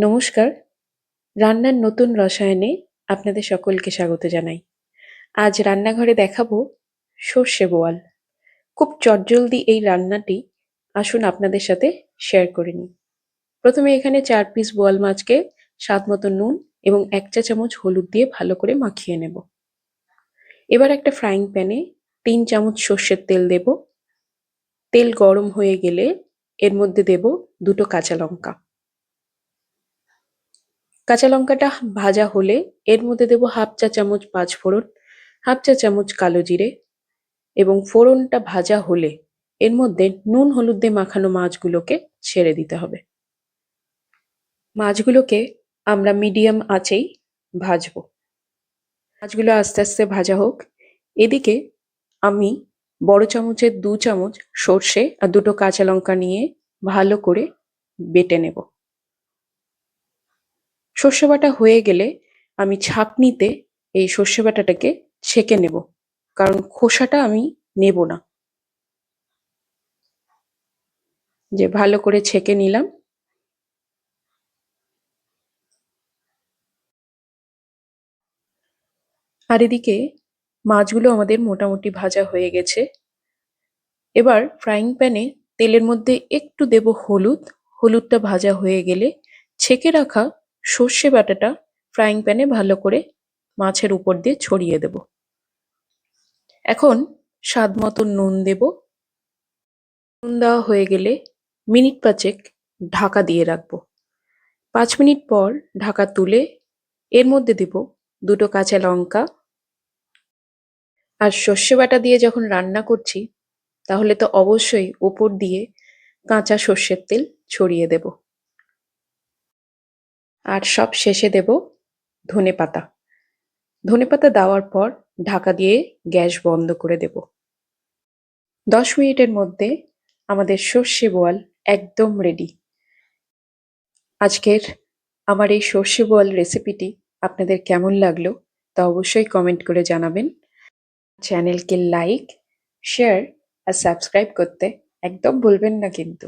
নমস্কার। রান্নার নতুন রসায়নে আপনাদের সকলকে স্বাগত জানাই। আজ রান্নাঘরে দেখাবো সর্ষে বোয়াল। খুব চটজলদি এই রান্নাটি আসুন আপনাদের সাথে শেয়ার করে নিই। প্রথমে এখানে 4 পিস বোয়াল মাছকে স্বাদ মতো নুন এবং 1 চা চামচ হলুদ দিয়ে ভালো করে মাখিয়ে নেব। এবার একটা ফ্রাইং প্যানে 3 চামচ সর্ষের তেল দেব। তেল গরম হয়ে গেলে এর মধ্যে দেব 2টো কাঁচা লঙ্কা। কাঁচা লঙ্কাটা ভাজা হলে এর মধ্যে দেবো হাফ চা চামচ পাঁচফোড়ন, হাফ চা চামচ কালো জিরে এবং ফোড়নটা ভাজা হলে এর মধ্যে নুন হলুদ দিয়ে মাখানো মাছগুলোকে ছেড়ে দিতে হবে। মাছগুলোকে আমরা মিডিয়াম আঁচেই ভাজবো। মাছগুলো আস্তে আস্তে ভাজা হোক। এদিকে আমি বড় চামচের 2 চামচ সর্ষে আর 2টো কাঁচা লঙ্কা নিয়ে ভালো করে বেটে নেব। সর্ষে বাটা হয়ে গেলে আমি ছাঁকনিতে এই সর্ষে বাটাটাকে ছেঁকে নেব, কারণ খোসাটা আমি নেব না। যে ভালো করে ছেঁকে নিলাম। আর এদিকে মাছগুলো আমাদের মোটামুটি ভাজা হয়ে গেছে। এবার ফ্রাইং প্যানে তেলের মধ্যে একটু দেব হলুদ। হলুদটা ভাজা হয়ে গেলে ছেঁকে রাখা সর্ষে বাটাটা ফ্রাইং প্যানে ভালো করে মাছের উপর দিয়ে ছড়িয়ে দেব। এখন স্বাদ মতো নুন দেব। নুন দেওয়া হয়ে গেলে মিনিট 5 ঢাকা দিয়ে রাখবো। 5 মিনিট পর ঢাকা তুলে এর মধ্যে দেব 2টো কাঁচা লঙ্কা। আর সর্ষে বাটা দিয়ে যখন রান্না করছি তাহলে তো অবশ্যই ওপর দিয়ে কাঁচা সর্ষের তেল ছড়িয়ে দেব। আর সব শেষে দেব ধনেপাতা। ধনেপাতা দেওয়ার পর ঢাকা দিয়ে গ্যাস বন্ধ করে দেব। 10 মিনিটের মধ্যে আমাদের সর্ষে বোয়াল একদম রেডি। আজকের আমার এই সর্ষে বোয়াল রেসিপিটি আপনাদের কেমন লাগলো তা অবশ্যই কমেন্ট করে জানাবেন। চ্যানেলকে লাইক, শেয়ার আর সাবস্ক্রাইব করতে একদম ভুলবেন না কিন্তু।